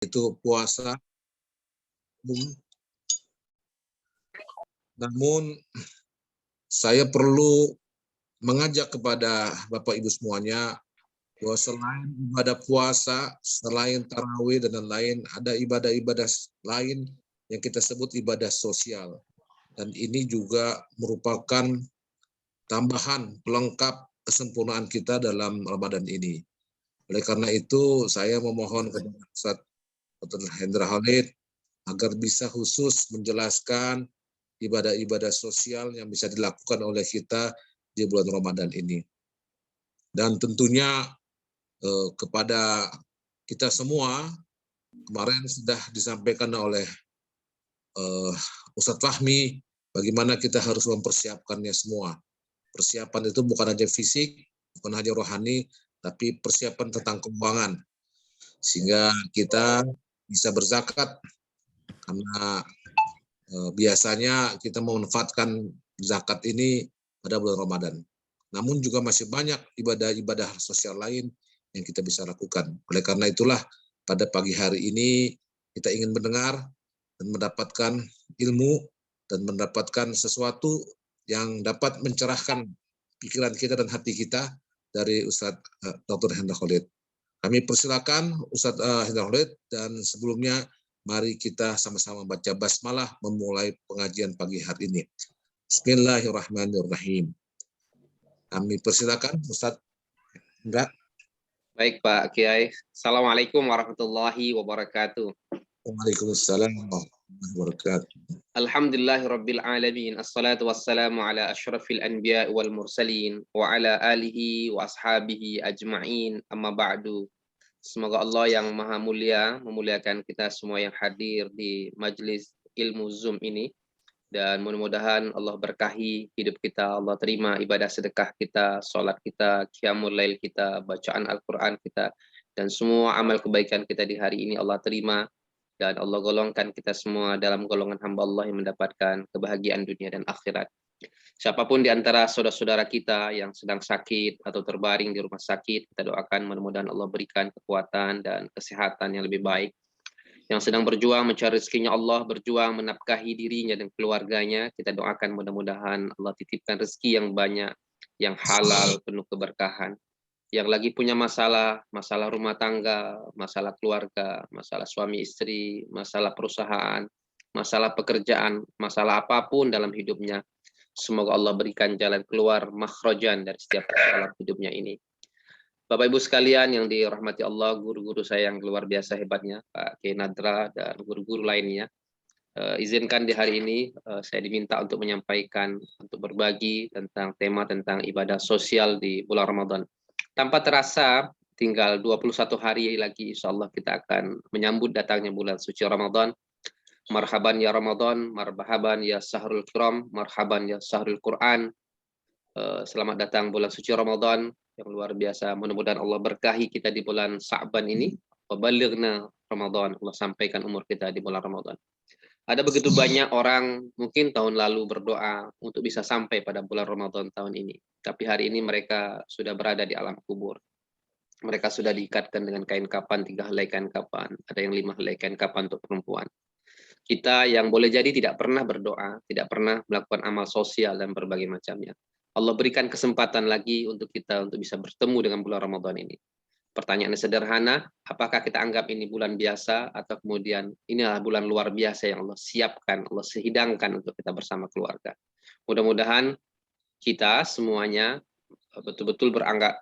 itu puasa. Namun saya perlu mengajak kepada Bapak Ibu semuanya bahwa selain ibadah puasa, selain tarawih dan lain-lain, ada ibadah-ibadah lain yang kita sebut ibadah sosial. Dan ini juga merupakan tambahan pelengkap kesempurnaan kita dalam Ramadan ini. Oleh karena itu, saya memohon kepada Ustaz Dr. Hendra Khalid agar bisa khusus menjelaskan ibadah-ibadah sosial yang bisa dilakukan oleh kita di bulan Ramadan ini. Dan tentunya kepada kita semua, kemarin sudah disampaikan oleh Ustadz Fahmi bagaimana kita harus mempersiapkannya semua. Persiapan itu bukan hanya fisik, bukan hanya rohani, tapi persiapan tentang keuangan. Sehingga kita bisa berzakat, karena biasanya kita memanfaatkan zakat ini pada bulan Ramadan. Namun juga masih banyak ibadah-ibadah sosial lain yang kita bisa lakukan. Oleh karena itulah pada pagi hari ini kita ingin mendengar dan mendapatkan ilmu dan mendapatkan sesuatu yang dapat mencerahkan pikiran kita dan hati kita dari Ustadz Dr. Hendra Khalid. Kami persilakan Ustadz Hendra Khalid, dan sebelumnya mari kita sama-sama baca basmalah memulai pengajian pagi hari ini. Bismillahirrahmanirrahim. Kami persilakan Ustadz Hendra. Baik Pak Kiai. Assalamualaikum warahmatullahi wabarakatuh. Waalaikumsalam warahmatullahi wabarakatuh. Alhamdulillahirabbil alamin. Assalatu wassalamu ala asyrafil anbiya wal mursalin wa ala alihi wa ashabihi ajma'in. Amma ba'du. Semoga Allah yang Maha Mulia memuliakan kita semua yang hadir di majelis ilmu Zoom ini, dan mudah-mudahan Allah berkahi hidup kita, Allah terima ibadah sedekah kita, sholat kita, qiyamul lail kita, bacaan Al-Quran kita, dan semua amal kebaikan kita di hari ini Allah terima, dan Allah golongkan kita semua dalam golongan hamba Allah yang mendapatkan kebahagiaan dunia dan akhirat. Siapapun di antara saudara-saudara kita yang sedang sakit atau terbaring di rumah sakit, kita doakan mudah-mudahan Allah berikan kekuatan dan kesehatan yang lebih baik. Yang sedang berjuang mencari rezekinya Allah, berjuang menafkahi dirinya dan keluarganya, kita doakan mudah-mudahan Allah titipkan rezeki yang banyak, yang halal, penuh keberkahan. Yang lagi punya masalah, masalah rumah tangga, masalah keluarga, masalah suami istri, masalah perusahaan, masalah pekerjaan, masalah apapun dalam hidupnya, semoga Allah berikan jalan keluar, makhrajan dari setiap persoalan hidupnya ini. Bapak Ibu sekalian yang dirahmati Allah, guru-guru saya yang luar biasa hebatnya, Pak Kiai Nadra dan guru-guru lainnya. Izinkan di hari ini saya diminta untuk menyampaikan, untuk berbagi tentang tema tentang ibadah sosial di bulan Ramadan. Tanpa terasa, tinggal 21 hari lagi insya Allah kita akan menyambut datangnya bulan suci Ramadan. Marhaban ya Ramadan, marhaban ya Sahrul Kiram, marhaban ya Sahrul Quran. Selamat datang bulan suci Ramadan yang luar biasa. Mudah-mudahan Allah berkahi kita di bulan Sa'ban ini. Wabalighna Ramadan. Allah sampaikan umur kita di bulan Ramadan. Ada begitu banyak orang mungkin tahun lalu berdoa untuk bisa sampai pada bulan Ramadan tahun ini. Tapi hari ini mereka sudah berada di alam kubur. Mereka sudah diikatkan dengan kain kapan, 3 helai kain kapan. Ada yang 5 helai kain kapan untuk perempuan. Kita yang boleh jadi tidak pernah berdoa, tidak pernah melakukan amal sosial dan berbagai macamnya. Allah berikan kesempatan lagi untuk kita untuk bisa bertemu dengan bulan Ramadan ini. Pertanyaannya sederhana, apakah kita anggap ini bulan biasa atau kemudian inilah bulan luar biasa yang Allah siapkan, Allah hidangkan untuk kita bersama keluarga. Mudah-mudahan kita semuanya betul-betul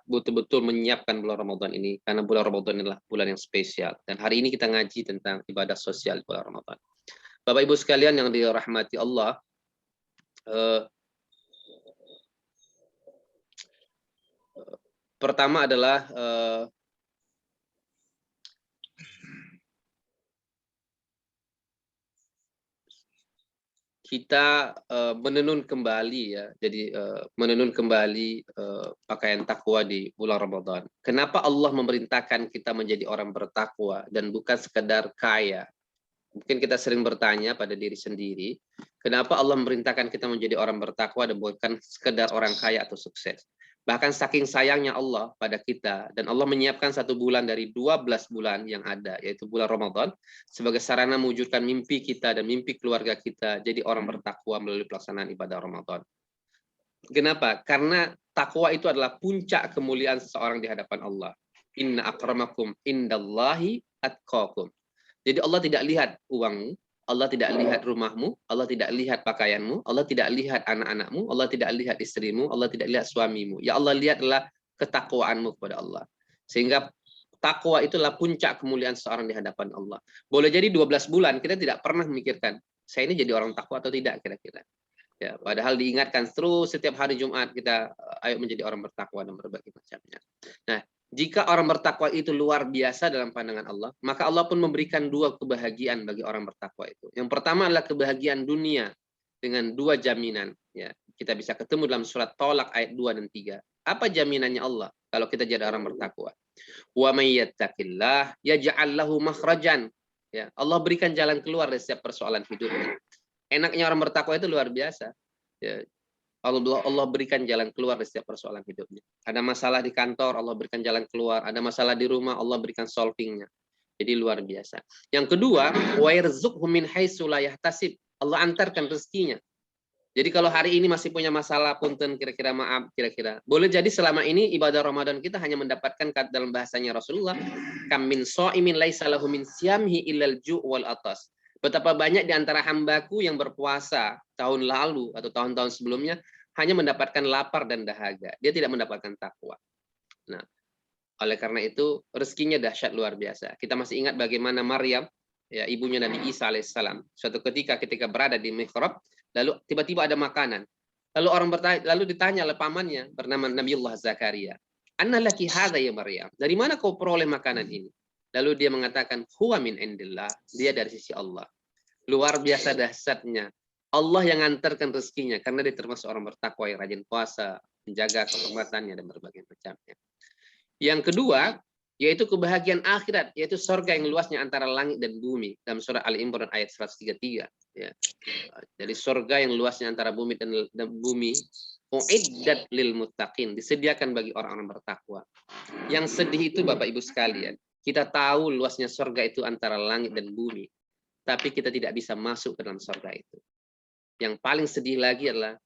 betul-betul menyiapkan bulan Ramadan ini, karena bulan Ramadan adalah bulan yang spesial. Dan hari ini kita ngaji tentang ibadah sosial di bulan Ramadan. Bapak Ibu sekalian yang dirahmati Allah, pertama adalah kita menenun kembali ya, jadi menenun kembali pakaian takwa di bulan Ramadan. Kenapa Allah memerintahkan kita menjadi orang bertakwa dan bukan sekedar kaya? Mungkin kita sering bertanya pada diri sendiri, kenapa Allah memerintahkan kita menjadi orang bertakwa dan bukan sekedar orang kaya atau sukses? Bahkan saking sayangnya Allah pada kita, dan Allah menyiapkan 1 bulan dari 12 bulan yang ada, yaitu bulan Ramadan, sebagai sarana mewujudkan mimpi kita dan mimpi keluarga kita jadi orang bertakwa melalui pelaksanaan ibadah Ramadan. Kenapa? Karena takwa itu adalah puncak kemuliaan seseorang di hadapan Allah. Inna akramakum indallahi atqakum. Jadi Allah tidak lihat uangmu, Allah tidak lihat rumahmu, Allah tidak lihat pakaianmu, Allah tidak lihat anak-anakmu, Allah tidak lihat istrimu, Allah tidak lihat suamimu. Ya Allah lihat adalah ketakwaanmu kepada Allah. Sehingga takwa itulah puncak kemuliaan seorang di hadapan Allah. Boleh jadi 12 bulan kita tidak pernah memikirkan, saya ini jadi orang takwa atau tidak kira-kira. Ya, padahal diingatkan terus setiap hari Jumat kita ayo menjadi orang bertakwa dan berbagai macamnya. Nah, jika orang bertakwa itu luar biasa dalam pandangan Allah, maka Allah pun memberikan 2 kebahagiaan bagi orang bertakwa itu. Yang pertama adalah kebahagiaan dunia dengan 2 jaminan. Ya, kita bisa ketemu dalam surat Tolak ayat 2 dan 3. Apa jaminannya Allah kalau kita jadi orang bertakwa? Wa may yattaqillah yaj'al lahu makhrajan. Ya, Allah berikan jalan keluar dari setiap persoalan hidupnya. Enaknya orang bertakwa itu luar biasa. Ya, Allah berikan jalan keluar dari setiap persoalan hidupnya. Ada masalah di kantor, Allah berikan jalan keluar. Ada masalah di rumah, Allah berikan solvingnya. Jadi luar biasa. Yang kedua, wa yarzuqhu min haitsu la yahtasib. Allah antarkan rezekinya. Jadi kalau hari ini masih punya masalah, punten kira-kira maaf, kira-kira. Boleh jadi selama ini ibadah Ramadan kita hanya mendapatkan dalam bahasanya Rasulullah, kam min shaimin laisa lahu min siyamhi illal ju' wal atas. Betapa banyak di antara hambaku yang berpuasa tahun lalu atau tahun-tahun sebelumnya hanya mendapatkan lapar dan dahaga. Dia tidak mendapatkan takwa. Nah, oleh karena itu rezekinya dahsyat luar biasa. Kita masih ingat bagaimana Maryam, ya ibunya Nabi Isa alaihissalam, suatu ketika berada di mihrab, lalu tiba-tiba ada makanan. Lalu orang bertanya, lalu ditanya oleh pamannya bernama Nabiullah Zakaria, "Anna laki hadza ya Maryam?" Dari mana kau peroleh makanan ini? Lalu dia mengatakan, "Huwa min indillah." Dia dari sisi Allah. Luar biasa dahsyatnya. Allah yang ngantarkan rezekinya karena dia termasuk orang bertakwa yang rajin puasa, menjaga kehormatannya dan berbagai macamnya. Yang kedua, yaitu kebahagiaan akhirat, yaitu surga yang luasnya antara langit dan bumi dalam surah Ali Imran ayat 133. Ya. Jadi surga yang luasnya antara bumi dan bumi, uiddat lil muttaqin, disediakan bagi orang-orang bertakwa. Yang sedih itu Bapak Ibu sekalian, kita tahu luasnya surga itu antara langit dan bumi, tapi kita tidak bisa masuk ke dalam surga itu. Yang paling sedih lagi adalah,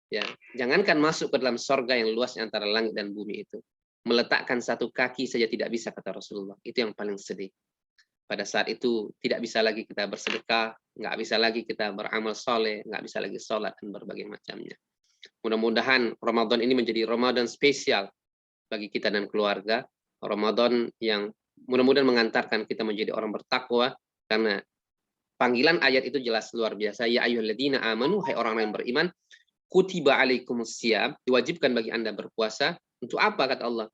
ya, jangankan masuk ke dalam surga yang luasnya antara langit dan bumi itu, meletakkan 1 kaki saja tidak bisa, kata Rasulullah. Itu yang paling sedih. Pada saat itu tidak bisa lagi kita bersedekah, nggak bisa lagi kita beramal soleh, nggak bisa lagi sholat dan berbagai macamnya. Mudah-mudahan Ramadan ini menjadi Ramadan spesial bagi kita dan keluarga. Ramadan yang mudah-mudahan mengantarkan kita menjadi orang bertakwa, karena panggilan ayat itu jelas luar biasa. Ya ayyuhalladzina amanu, hai orang yang beriman, kutiba alaikumusiyam, diwajibkan bagi Anda berpuasa. Untuk apa kata Allah?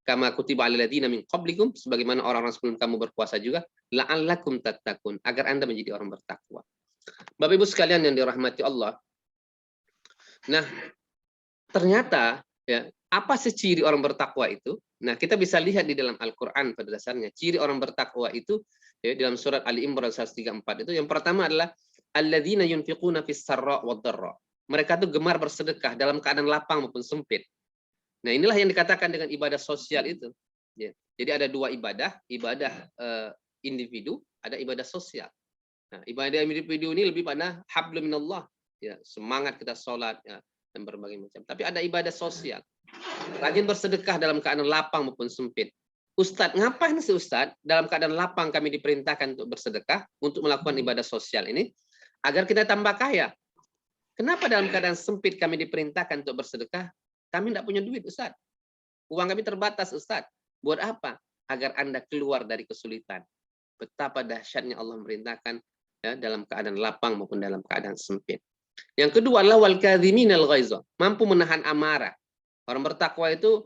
Kama kutiba alal ladzina min qablikum, sebagaimana orang-orang sebelum kamu berpuasa juga, la'allakum tattaqun, agar Anda menjadi orang bertakwa. Bapak Ibu sekalian yang dirahmati Allah. Nah, ternyata ya, apa sih ciri orang bertakwa itu? Nah, kita bisa lihat di dalam Al-Qur'an pada dasarnya. Ciri orang bertakwa itu ya, dalam surat Ali Imran 134 itu yang pertama adalah alladzina yunfiquna fis sarra wad dharra. Mereka tuh gemar bersedekah dalam keadaan lapang maupun sempit. Nah, inilah yang dikatakan dengan ibadah sosial itu. Ya. Jadi ada 2 ibadah individu, ada ibadah sosial. Nah, ibadah individu ini lebih pada hablum minallah, ya, semangat kita sholat ya, dan berbagai macam. Tapi ada ibadah sosial. Rajin bersedekah dalam keadaan lapang maupun sempit. Ustadz, ngapain sih Ustadz? Dalam keadaan lapang kami diperintahkan untuk bersedekah, untuk melakukan ibadah sosial ini, agar kita tambah kaya. Kenapa dalam keadaan sempit kami diperintahkan untuk bersedekah? Kami tidak punya duit, Ustadz. Uang kami terbatas, Ustadz. Buat apa? Agar Anda keluar dari kesulitan. Betapa dahsyatnya Allah memerintahkan ya, dalam keadaan lapang maupun dalam keadaan sempit. Yang kedua adalah wal kadhiminal ghaiza, mampu menahan amarah. Orang bertakwa itu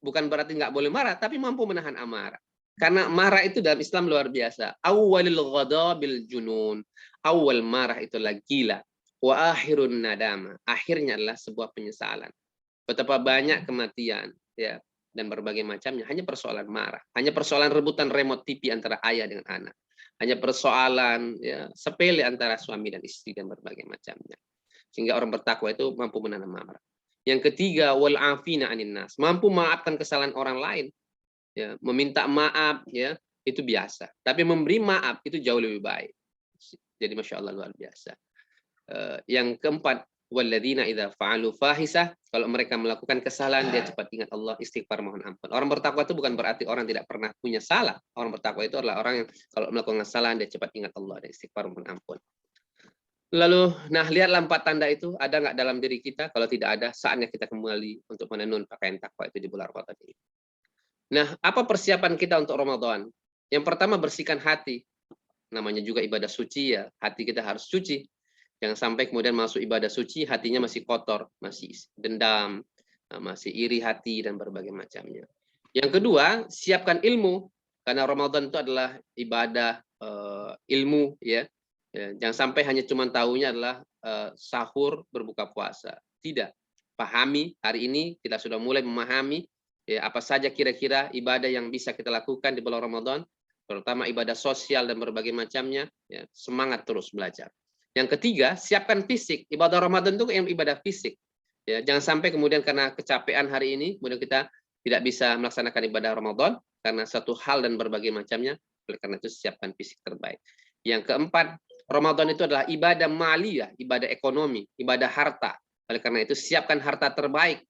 bukan berarti nggak boleh marah, tapi mampu menahan amarah. Karena marah itu dalam Islam luar biasa. Awwalil ghadabil junun. Awal marah itulah gila. Wa akhirun nadama. Akhirnya adalah sebuah penyesalan. Betapa banyak kematian ya dan berbagai macamnya hanya persoalan marah, hanya persoalan rebutan remote TV antara ayah dengan anak, hanya persoalan ya sepele antara suami dan istri dan berbagai macamnya. Sehingga orang bertakwa itu mampu menahan marah. Yang ketiga, wal afina 'anil nas, mampu memaafkan kesalahan orang lain. Ya, meminta maaf ya, itu biasa. Tapi memberi maaf itu jauh lebih baik. Jadi Masya Allah luar biasa. Yang keempat, walladzina idza fa'alu fahisah, kalau mereka melakukan kesalahan dia cepat ingat Allah, istighfar, mohon ampun. Orang bertakwa itu bukan berarti orang tidak pernah punya salah. Orang bertakwa itu adalah orang yang kalau melakukan kesalahan dia cepat ingat Allah dan istighfar, mohon ampun. Lalu, nah lihatlah 4 tanda itu ada nggak dalam diri kita? Kalau tidak ada, saatnya kita kembali untuk menenun pakaian takwa itu di bulan Ramadan ini. Nah, apa persiapan kita untuk Ramadan? Yang pertama, bersihkan hati. Namanya juga ibadah suci ya, hati kita harus suci. Jangan sampai kemudian masuk ibadah suci, hatinya masih kotor, masih dendam, masih iri hati, dan berbagai macamnya. Yang kedua, siapkan ilmu. Karena Ramadan itu adalah ibadah ilmu ya. Jangan sampai hanya cuma tahunya adalah sahur berbuka puasa. Tidak. Pahami hari ini kita sudah mulai memahami ya, apa saja kira-kira ibadah yang bisa kita lakukan di bulan Ramadan, terutama ibadah sosial dan berbagai macamnya. Ya, semangat terus belajar. Yang ketiga, siapkan fisik. Ibadah Ramadan itu yang ibadah fisik. Ya, jangan sampai kemudian karena kecapean hari ini, kemudian kita tidak bisa melaksanakan ibadah Ramadan karena satu hal dan berbagai macamnya. Oleh karena itu siapkan fisik terbaik. Yang keempat, Ramadan itu adalah ibadah maliyah, ibadah ekonomi, ibadah harta. Oleh karena itu siapkan harta terbaik.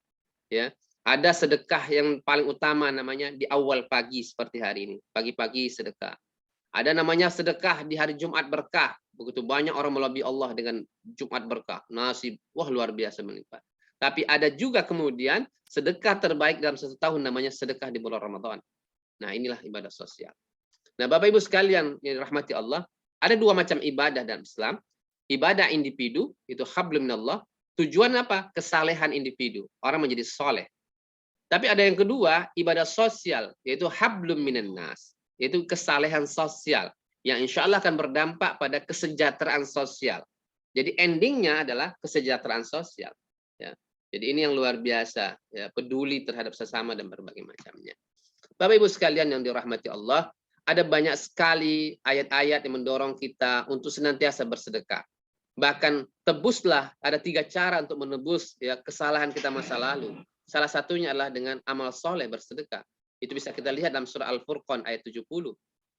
Ya, ada sedekah yang paling utama namanya di awal pagi seperti hari ini. Pagi-pagi sedekah. Ada namanya sedekah di hari Jumat berkah. Begitu banyak orang melobi Allah dengan Jumat berkah. Nasib, wah luar biasa melimpah. Tapi ada juga kemudian sedekah terbaik dalam 1 tahun namanya sedekah di bulan Ramadan. Nah inilah ibadah sosial. Nah Bapak Ibu sekalian yang dirahmati Allah, ada 2 macam ibadah dalam Islam. Ibadah individu, itu hablum minallah. Tujuan apa? Kesalehan individu. Orang menjadi soleh. Tapi ada yang kedua, ibadah sosial, yaitu hablum minan nas. Yaitu kesalehan sosial. Yang insya Allah akan berdampak pada kesejahteraan sosial. Jadi endingnya adalah kesejahteraan sosial. Ya. Jadi ini yang luar biasa. Ya, peduli terhadap sesama dan berbagai macamnya. Bapak Ibu sekalian yang dirahmati Allah, ada banyak sekali ayat-ayat yang mendorong kita untuk senantiasa bersedekah. Bahkan tebuslah, ada 3 cara untuk menebus ya, kesalahan kita masa lalu. Salah satunya adalah dengan amal soleh bersedekah. Itu bisa kita lihat dalam surah Al-Furqan ayat 70.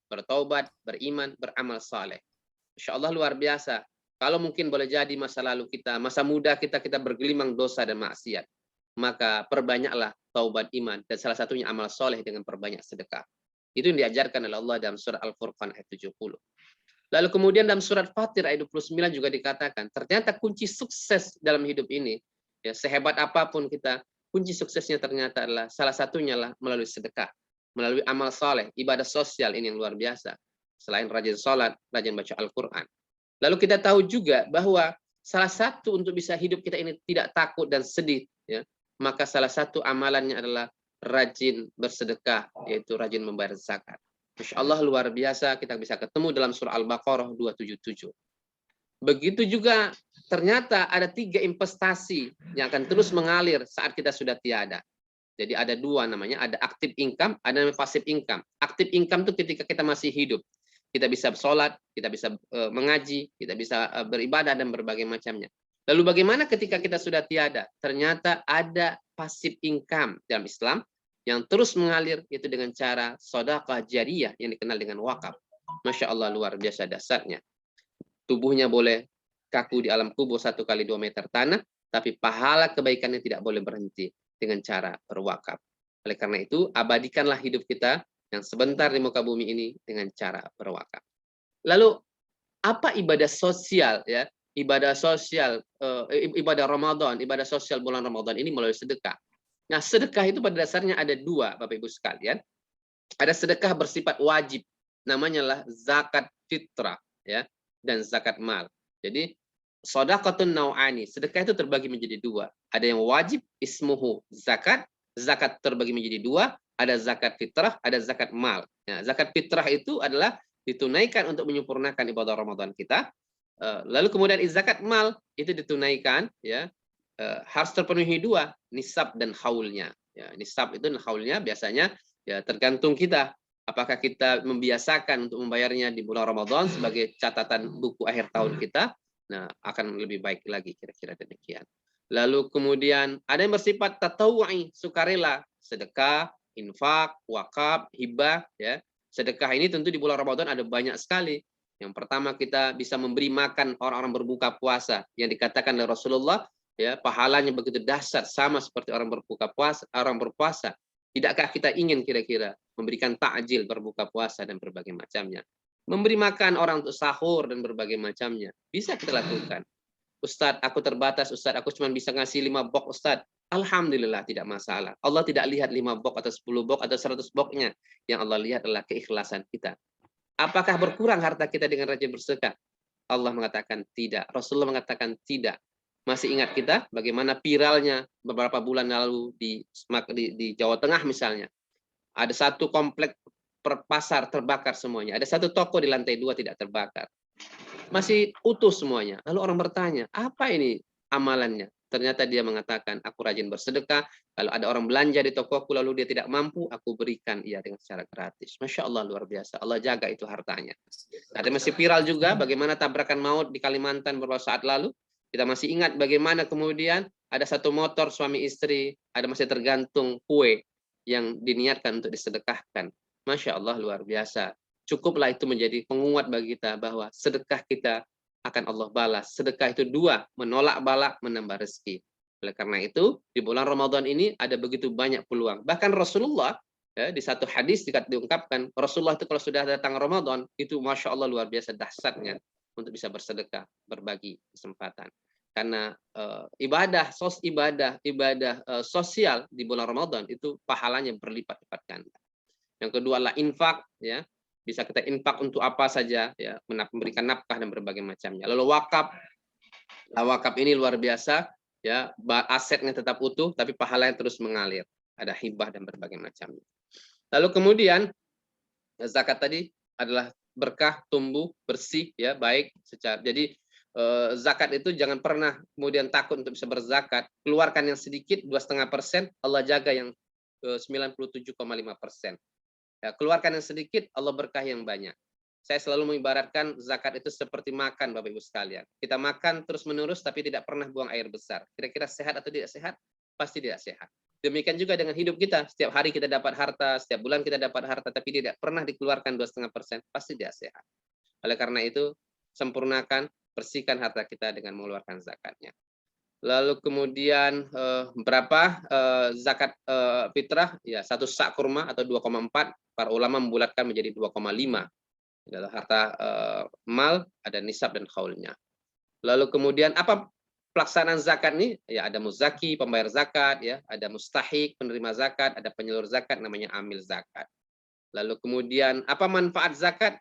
Bertaubat, beriman, beramal soleh. Insya Allah luar biasa. Kalau mungkin boleh jadi masa lalu kita, masa muda kita bergelimang dosa dan maksiat. Maka perbanyaklah taubat, iman, dan salah satunya amal soleh dengan perbanyak sedekah. Itu yang diajarkan oleh Allah dalam surah Al-Furqan ayat 70. Lalu kemudian dalam surat Fatir ayat 29 juga dikatakan, ternyata kunci sukses dalam hidup ini, ya, sehebat apapun kita, kunci suksesnya ternyata adalah salah satunya lah melalui sedekah, melalui amal soleh, ibadah sosial ini yang luar biasa. Selain rajin sholat, rajin baca Al-Quran. Lalu kita tahu juga bahwa salah satu untuk bisa hidup kita ini tidak takut dan sedih, ya, maka salah satu amalannya adalah rajin bersedekah, yaitu rajin membayar zakat. Masya Allah luar biasa, kita bisa ketemu dalam surah Al-Baqarah 277. Begitu juga ternyata ada 3 investasi yang akan terus mengalir saat kita sudah tiada. Jadi ada 2 namanya, ada active income, ada namanya passive income. Active income itu ketika kita masih hidup. Kita bisa sholat, kita bisa mengaji, kita bisa beribadah dan berbagai macamnya. Lalu bagaimana ketika kita sudah tiada? Ternyata ada passive income dalam Islam yang terus mengalir, itu dengan cara sedekah jariyah yang dikenal dengan wakaf. Masya Allah luar biasa dasarnya. Tubuhnya boleh kaku di alam kubur 1 kali 2 meter tanah, tapi pahala kebaikannya tidak boleh berhenti dengan cara berwakaf. Oleh karena itu, abadikanlah hidup kita yang sebentar di muka bumi ini dengan cara berwakaf. Lalu apa ibadah sosial ya? Ibadah sosial, ibadah Ramadan, ibadah sosial bulan Ramadan ini melalui sedekah. Nah, sedekah itu pada dasarnya ada 2, Bapak Ibu sekalian. Ada sedekah bersifat wajib, namanya lah zakat fitrah ya, dan zakat mal. Jadi shadaqatun nau'ani, sedekah itu terbagi menjadi 2. Ada yang wajib ismuhu zakat, zakat terbagi menjadi 2, ada zakat fitrah, ada zakat mal. Nah, zakat fitrah itu adalah ditunaikan untuk menyempurnakan ibadah Ramadan kita. Lalu kemudian zakat mal itu ditunaikan ya, harus terpenuhi 2, nisab dan haulnya. Ya, nisab itu dan haulnya biasanya ya tergantung kita. Apakah kita membiasakan untuk membayarnya di bulan Ramadan sebagai catatan buku akhir tahun kita, nah akan lebih baik lagi kira-kira demikian. Lalu kemudian ada yang bersifat tatawu'i, sukarela, sedekah, infak, wakaf, hibah, ya. Sedekah ini tentu di bulan Ramadan ada banyak sekali. Yang pertama kita bisa memberi makan orang-orang berbuka puasa yang dikatakan oleh Rasulullah, ya, pahalanya begitu dahsyat sama seperti orang berbuka puasa, orang berpuasa. Tidakkah kita ingin kira-kira memberikan takjil berbuka puasa dan berbagai macamnya? Memberi makan orang untuk sahur dan berbagai macamnya. Bisa kita lakukan. Ustadz, aku terbatas, Ustadz, aku cuma bisa ngasih 5 box, Ustadz. Alhamdulillah, tidak masalah. Allah tidak lihat 5 box atau 10 box atau 100 boxnya. Yang Allah lihat adalah keikhlasan kita. Apakah berkurang harta kita dengan rajin bersedekah? Allah mengatakan tidak. Rasulullah mengatakan tidak. Masih ingat kita bagaimana viralnya beberapa bulan lalu di Jawa Tengah misalnya. Ada satu komplek pasar terbakar semuanya. Ada satu toko di lantai 2 tidak terbakar. Masih utuh semuanya. Lalu orang bertanya, apa ini amalannya? Ternyata dia mengatakan, aku rajin bersedekah. Kalau ada orang belanja di tokoku lalu dia tidak mampu, aku berikan ia dengan secara gratis. Masya Allah, luar biasa. Allah jaga itu hartanya. Ada masih viral juga bagaimana tabrakan maut di Kalimantan beberapa saat lalu. Kita masih ingat bagaimana kemudian ada satu motor suami istri, ada masih tergantung kue yang diniatkan untuk disedekahkan. Masya Allah, luar biasa. Cukuplah itu menjadi penguat bagi kita bahwa sedekah kita akan Allah balas. Sedekah itu 2, menolak bala, menambah rezeki. Oleh karena itu, di bulan Ramadan ini ada begitu banyak peluang. Bahkan Rasulullah, ya, di satu hadis diungkapkan, Rasulullah itu kalau sudah datang Ramadan, itu Masya Allah luar biasa dahsyatnya untuk bisa bersedekah, berbagi kesempatan. Karena ibadah sosial di bulan Ramadan itu pahalanya berlipat-lipat ganda. Yang kedua adalah infak, ya. Bisa kita infak untuk apa saja, ya, memberikan nafkah dan berbagai macamnya. Lalu wakaf, wakaf ini luar biasa, ya, asetnya tetap utuh tapi pahalanya terus mengalir. Ada hibah dan berbagai macamnya. Lalu kemudian zakat tadi adalah berkah, tumbuh, bersih, ya, baik secara. Jadi zakat itu jangan pernah kemudian takut untuk bisa berzakat. Keluarkan yang sedikit 2,5%, Allah jaga yang 97,5%. Ya, keluarkan yang sedikit, Allah berkah yang banyak. Saya selalu mengibaratkan zakat itu seperti makan, Bapak Ibu sekalian. Kita makan terus-menerus tapi tidak pernah buang air besar. Kira-kira sehat atau tidak sehat? Pasti tidak sehat. Demikian juga dengan hidup kita. Setiap hari kita dapat harta, setiap bulan kita dapat harta, tapi tidak pernah dikeluarkan 2,5%, pasti tidak sehat. Oleh karena itu, sempurnakan, bersihkan harta kita dengan mengeluarkan zakatnya. Lalu kemudian berapa zakat fitrah? Ya, 1 sak kurma atau 2,4. Para ulama membulatkan menjadi 2,5. Adalah harta mal, ada nisab dan khaulnya. Lalu kemudian apa pelaksanaan zakat nih? Ya, ada muzaki, pembayar zakat, ya, ada mustahik, penerima zakat, ada penyalur zakat namanya amil zakat. Lalu kemudian apa manfaat zakat?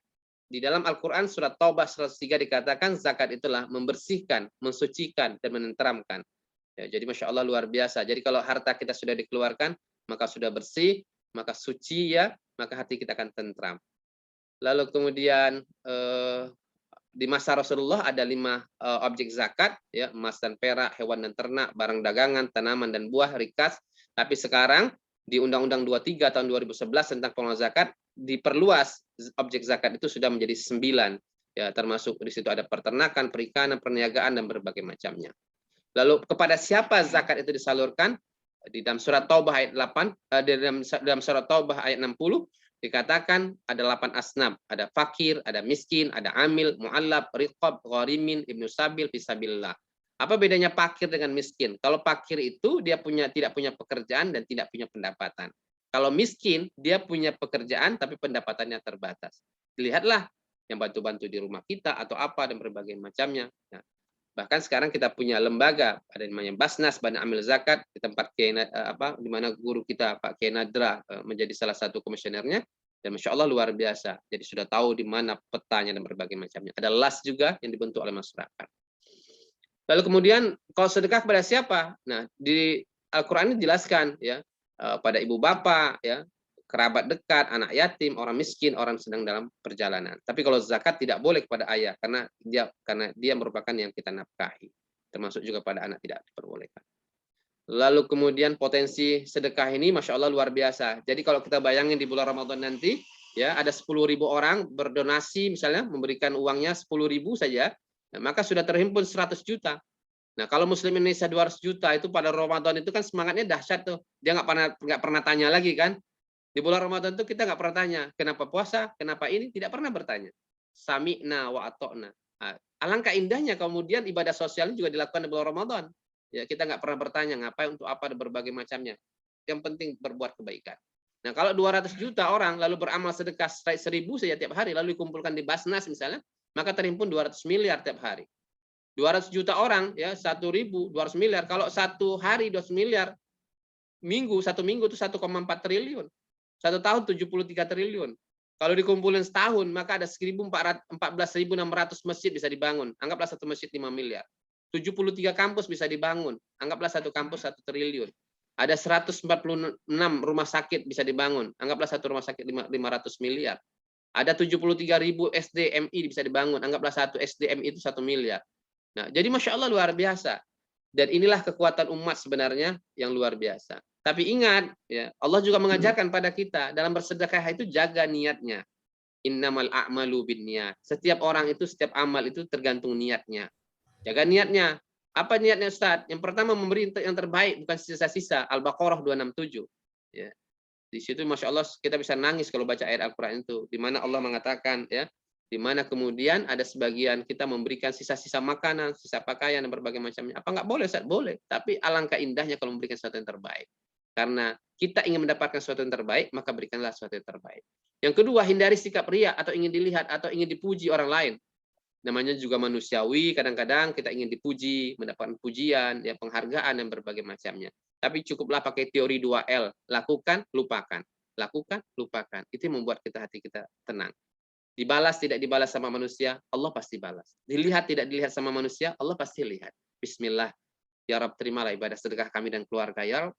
Di dalam Al-Quran surat Taubah 103 dikatakan zakat itulah membersihkan, mensucikan, dan menenteramkan. Ya, jadi Masya Allah luar biasa. Jadi kalau harta kita sudah dikeluarkan, maka sudah bersih, maka suci, ya, maka hati kita akan tentram. Lalu kemudian di masa Rasulullah ada 5 objek zakat, ya, emas dan perak, hewan dan ternak, barang dagangan, tanaman dan buah, rikas. Tapi sekarang di Undang-Undang 23 tahun 2011 tentang pengelolaan zakat diperluas, objek zakat itu sudah menjadi 9, ya, termasuk di situ ada peternakan, perikanan, perniagaan dan berbagai macamnya. Lalu kepada siapa zakat itu disalurkan? Di dalam surat Taubah ayat 8, dalam surat Taubah ayat 60 dikatakan ada 8 asnaf, ada fakir, ada miskin, ada amil, mu'allab, riqab, gharimin, ibnu sabil, fisabilillah. Apa bedanya fakir dengan miskin? Kalau fakir itu dia tidak punya pekerjaan dan tidak punya pendapatan. Kalau miskin, dia punya pekerjaan tapi pendapatannya terbatas. Lihatlah yang bantu-bantu di rumah kita atau apa dan berbagai macamnya. Nah, bahkan sekarang kita punya lembaga, ada namanya Basnas, Badan Amil Zakat, di tempat di mana guru kita Pak Kiai Nadra menjadi salah satu komisionernya. Dan Masya Allah luar biasa. Jadi sudah tahu di mana petanya dan berbagai macamnya. Ada LAS juga yang dibentuk oleh masyarakat. Lalu kemudian kalau sedekah kepada siapa? Nah, di Al-Qur'an ini dijelaskan, ya, pada ibu bapak, ya, kerabat dekat, anak yatim, orang miskin, orang sedang dalam perjalanan. Tapi kalau zakat tidak boleh kepada ayah karena dia merupakan yang kita nafkahi. Termasuk juga pada anak tidak diperbolehkan. Lalu kemudian potensi sedekah ini Masya Allah luar biasa. Jadi kalau kita bayangin di bulan Ramadan nanti, ya, ada 10.000 orang berdonasi misalnya, memberikan uangnya 10.000 saja, maka sudah terhimpun 100 juta. Nah, kalau Muslim Indonesia 200 juta itu pada Ramadan itu kan semangatnya dahsyat tuh. Dia nggak pernah tanya lagi kan. Di bulan Ramadan itu kita nggak pernah tanya, kenapa puasa, kenapa ini, tidak pernah bertanya. Sami'na wa ata'na. Nah, alangkah indahnya kemudian ibadah sosial ini juga dilakukan di bulan Ramadan. Ya, kita nggak pernah bertanya ngapain, untuk apa, dan berbagai macamnya. Yang penting berbuat kebaikan. Nah, kalau 200 juta orang lalu beramal sedekah 1.000 saja tiap hari, lalu dikumpulkan di Basnas misalnya, maka terhimpun 200 miliar tiap hari. 200 juta orang, ya 1.200 miliar. Kalau satu hari 200 miliar, satu minggu itu 1,4 triliun. Satu tahun 73 triliun. Kalau dikumpulin setahun, maka ada 14.600 masjid bisa dibangun. Anggaplah satu masjid 5 miliar. 73 kampus bisa dibangun. Anggaplah satu kampus 1 triliun. Ada 146 rumah sakit bisa dibangun. Anggaplah satu rumah sakit 500 miliar. Ada 73.000 SDMI bisa dibangun. Anggaplah satu SDMI itu 1 miliar. Nah, jadi Masya Allah luar biasa. Dan inilah kekuatan umat sebenarnya yang luar biasa. Tapi ingat, ya, Allah juga mengajarkan pada kita dalam bersedekah itu jaga niatnya. Innamal a'malu binniyat. Setiap orang itu, setiap amal itu tergantung niatnya. Jaga niatnya. Apa niatnya Ustaz? Yang pertama memberi yang terbaik, bukan sisa-sisa. Al-Baqarah 267. Ya. Di situ Masya Allah kita bisa nangis kalau baca ayat Al-Quran itu. Di mana Allah mengatakan, ya, di mana kemudian ada sebagian kita memberikan sisa-sisa makanan, sisa pakaian, dan berbagai macamnya. Apa nggak boleh Ustaz? Boleh. Tapi alangkah indahnya kalau memberikan sesuatu yang terbaik. Karena kita ingin mendapatkan sesuatu yang terbaik, maka berikanlah sesuatu yang terbaik. Yang kedua, hindari sikap riya atau ingin dilihat atau ingin dipuji orang lain. Namanya juga manusiawi, kadang-kadang kita ingin dipuji, mendapatkan pujian, ya, penghargaan, dan berbagai macamnya. Tapi cukuplah pakai teori 2L, lakukan, lupakan. Lakukan, lupakan. Itu yang membuat hati kita tenang. Dibalas, tidak dibalas sama manusia, Allah pasti balas. Dilihat, tidak dilihat sama manusia, Allah pasti lihat. Bismillah. Ya Rabb, terimalah ibadah sedekah kami dan keluarga, ya Rabb.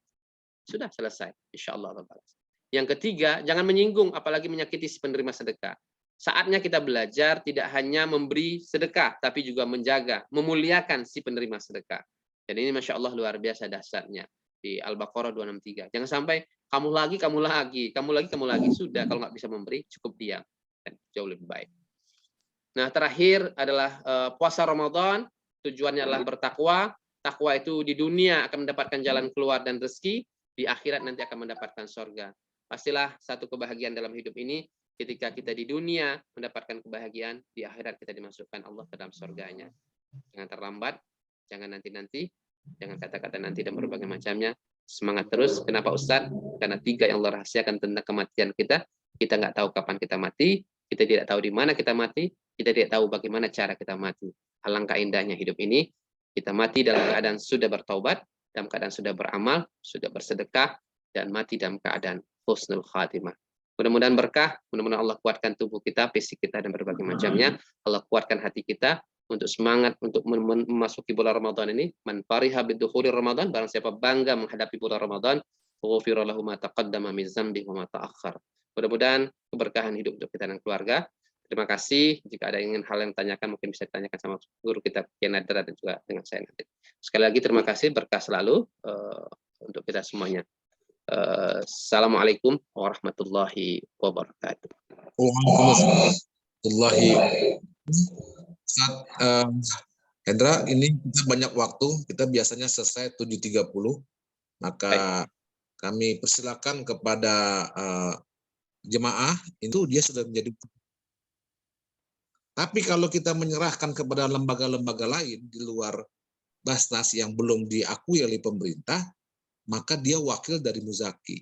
Sudah selesai, insya Allah Allah balas. Yang ketiga, jangan menyinggung, apalagi menyakiti si penerima sedekah. Saatnya kita belajar tidak hanya memberi sedekah, tapi juga menjaga, memuliakan si penerima sedekah. Dan ini Masya Allah luar biasa dahsyatnya. Di Al-Baqarah 263. Jangan sampai kamu lagi, kamu lagi, kamu lagi, kamu lagi. Sudah, kalau nggak bisa memberi, cukup diam. Dan jauh lebih baik. Nah, terakhir adalah puasa Ramadan. Tujuannya adalah bertakwa. Takwa itu di dunia akan mendapatkan jalan keluar dan rezeki. Di akhirat nanti akan mendapatkan surga. Pastilah satu kebahagiaan dalam hidup ini, ketika kita di dunia mendapatkan kebahagiaan, di akhirat kita dimasukkan Allah ke dalam surganya. Jangan terlambat, jangan nanti-nanti, jangan kata-kata nanti dan berbagai macamnya. Semangat terus. Kenapa Ustadz? Karena 3 yang Allah rahasiakan tentang kematian kita. Kita nggak tahu kapan kita mati, kita tidak tahu di mana kita mati, kita tidak tahu bagaimana cara kita mati. Alangkah indahnya hidup ini, kita mati dalam keadaan sudah bertaubat, dalam keadaan sudah beramal, sudah bersedekah, dan mati dalam keadaan husnul khatimah. Mudah-mudahan berkah, mudah-mudahan Allah kuatkan tubuh kita, fisik kita, dan berbagai macamnya. Allah kuatkan hati kita untuk semangat untuk memasuki bulan Ramadan ini. Man fariha bidukhuli Ramadan, barang siapa bangga menghadapi bulan Ramadan, ghufira lahu ma taqaddama min dzambihi wa ma ta'akhkhar. Mudah-mudahan keberkahan hidup untuk kita dan keluarga. Terima kasih. Jika ada ingin hal yang ditanyakan, mungkin bisa ditanyakan sama guru kita, Kiai Nadra, dan juga dengan saya nanti. Sekali lagi terima kasih, berkah selalu untuk kita semuanya. Assalamualaikum warahmatullahi wabarakatuh. Waalaikumsalam. Hendra, ini kita banyak waktu. Kita biasanya selesai 7.30. Maka kami persilakan kepada jemaah, itu dia sudah menjadi. Tapi kalau kita menyerahkan kepada lembaga-lembaga lain di luar Basnas yang belum diakui oleh pemerintah, maka dia wakil dari Muzaki.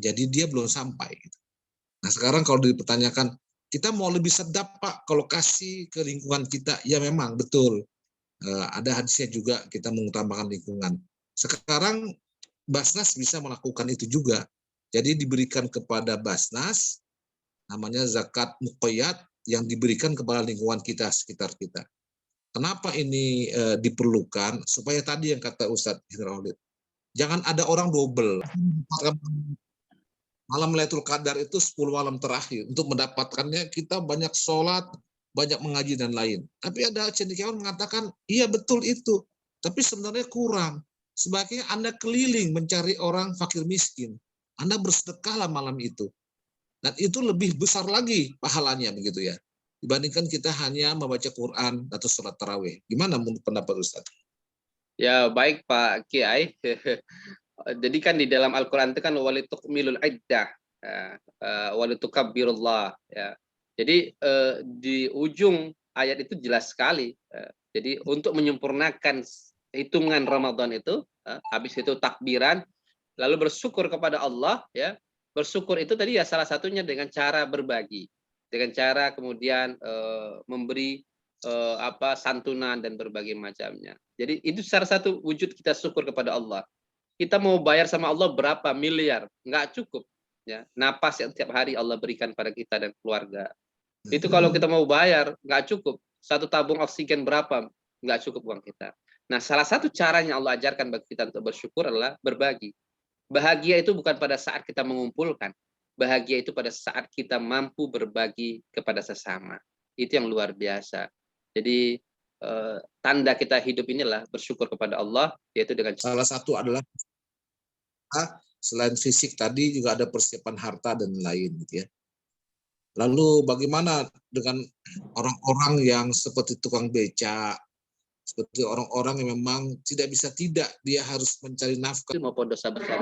Jadi dia belum sampai. Nah sekarang kalau dipertanyakan, kita mau lebih sedap Pak kalau kasih ke lingkungan kita, ya memang betul. Ada hadisnya juga kita mengutamakan lingkungan. Sekarang Basnas bisa melakukan itu juga. Jadi diberikan kepada Basnas, namanya zakat muqayyad, yang diberikan kepada lingkungan kita, sekitar kita. Kenapa ini diperlukan? Supaya tadi yang kata Ustadz Hidraulit, jangan ada orang double. Malam Lailatul Qadar itu 10 malam terakhir. Untuk mendapatkannya kita banyak sholat, banyak mengaji dan lain. Tapi ada cendekiawan mengatakan, iya betul itu. Tapi sebenarnya kurang. Sebaiknya Anda keliling mencari orang fakir miskin. Anda bersedekahlah malam itu. Dan itu lebih besar lagi pahalanya begitu ya. dibandingkan kita hanya membaca Quran atau surat tarawih. Gimana menurut pendapat Ustaz? Ya, baik Pak Kiai. Jadi kan di dalam Al-Quran itu kan walitukmilul iddah, walitukabbirullah. Ya. Jadi di ujung ayat itu jelas sekali. Jadi untuk menyempurnakan hitungan Ramadan itu, habis itu takbiran, lalu bersyukur kepada Allah. Ya, bersyukur itu tadi ya salah satunya dengan cara berbagi, dengan cara kemudian memberi santunan dan berbagai macamnya. Jadi itu salah satu wujud kita syukur kepada Allah. Kita mau bayar sama Allah berapa miliar, nggak cukup. Ya, napas yang tiap hari Allah berikan pada kita dan keluarga. Itu kalau kita mau bayar, nggak cukup. Satu tabung oksigen berapa, nggak cukup uang kita. Nah, salah satu caranya Allah ajarkan bagi kita untuk bersyukur adalah berbagi. Bahagia itu bukan pada saat kita mengumpulkan. Bahagia itu pada saat kita mampu berbagi kepada sesama. Itu yang luar biasa. Jadi, tanda kita hidup inilah bersyukur kepada Allah, yaitu dengan salah satu adalah selain fisik tadi juga ada persiapan harta dan lain gitu ya. Lalu bagaimana dengan orang-orang yang seperti tukang beca, seperti orang-orang yang memang tidak bisa tidak, dia harus mencari nafkah maupun dosa besar.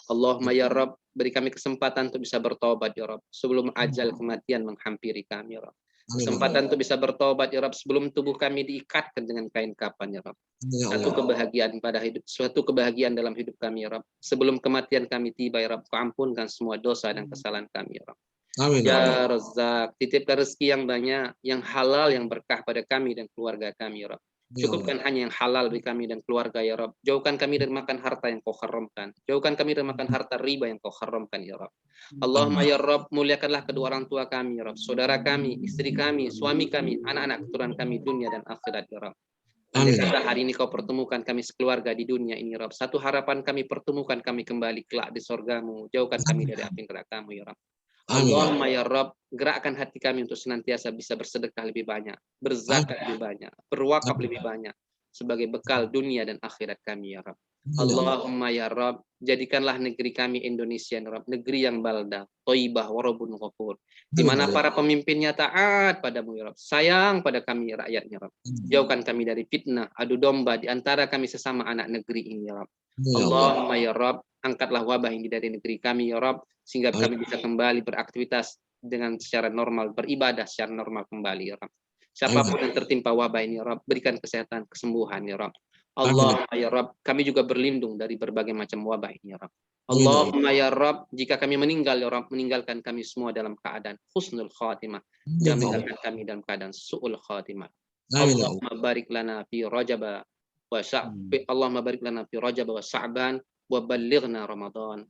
Allahumma ya Rabb, beri kami kesempatan untuk bisa bertobat ya Rabb, sebelum ajal kematian menghampiri kami ya Rabb. Kesempatan untuk bisa bertobat ya Rabb sebelum tubuh kami diikatkan dengan kain kafan ya Rabb. Satu kebahagiaan pada hidup, suatu kebahagiaan dalam hidup kami ya Rabb. Sebelum kematian kami tiba ya Rabb, ampunkan semua dosa dan kesalahan kami ya Rabb. Amin. Ya Razzaq, titipkan rezeki yang banyak, yang halal, yang berkah pada kami dan keluarga kami ya Rabb. Cukupkan hanya yang halal bagi kami dan keluarga ya Rabb. Jauhkan kami dari makan harta yang kau haramkan. Jauhkan kami dari makan harta riba yang kau haramkan ya Rabb. Allahumma ya Rabb, muliakanlah kedua orang tua kami ya Rabb, saudara kami, istri kami, suami kami, anak-anak keturunan kami dunia dan akhirat ya Rabb. Andai kata hari ini kau pertemukan kami sekeluarga di dunia ini, Rabb. Satu harapan kami, pertemukan kami kembali kelak di sorgamu. Jauhkan kami dari api neraka-Mu ya Rabb. Allahumma ya Rabb, gerakkan hati kami untuk senantiasa bisa bersedekah lebih banyak, berzakat lebih banyak, berwakaf lebih banyak, sebagai bekal dunia dan akhirat kami ya Rabb. Allahumma ya Rabb, jadikanlah negeri kami Indonesia ya Rabb, negeri yang baldah, thayyibah, warabun ghafur, di mana para pemimpinnya taat padamu ya Rabb, sayang pada kami rakyatnya Rabb. Jauhkan kami dari fitnah, adu domba di antara kami sesama anak negeri ini ya Rabb. Allahumma ya Rabb, angkatlah wabah ini dari negeri kami ya Rabb, sehingga kami bisa kembali beraktivitas dengan secara normal, beribadah secara normal kembali ya Rabb. Siapapun yang tertimpa wabah ini ya Rabb, berikan kesehatan, kesembuhan ya Rabb. Allahumma ya Rabb, kami juga berlindung dari berbagai macam wabah ini ya Rabb. Allahumma ya Rabb, jika kami meninggal ya Rabb, meninggalkan kami semua dalam keadaan husnul khatimah. Jangan meninggalkan kami dalam keadaan su'ul khatimah. Allahumma barik lana fi Rajab wa Sya'ban. Allahumma barik lana fi Rajab wa Sya'ban. Waballighna Ramadan.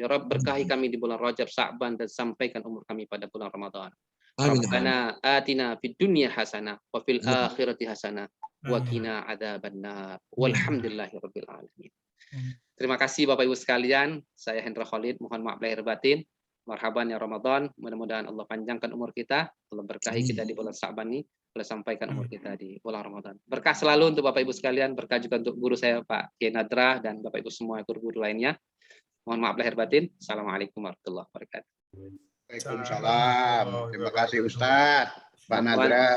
Ya Rabb, berkahi kami di bulan Rajab, Sya'ban, dan sampaikan umur kami pada bulan Ramadan. Rabbana atina fid dunya hasanah wa fil akhirati hasanah wa qina adzabannar. Walhamdulillahirabbil alamin. Terima kasih Bapak Ibu sekalian. Saya Hendra Khalid, mohon maaf lahir batin. Marhaban ya Ramadan. Mudah-mudahan Allah panjangkan umur kita, Allah berkahi kita di bulan Sya'ban ini, boleh sampaikan umur kita di bulan Ramadan. Berkah selalu untuk Bapak Ibu sekalian, berkah juga untuk guru saya Pak Kiai Nadra dan Bapak Ibu semua guru-guru lainnya. Mohon maaf lahir batin. Assalamualaikum warahmatullahi wabarakatuh. Waalaikumsalam. Terima kasih Ustaz Pak Nadra.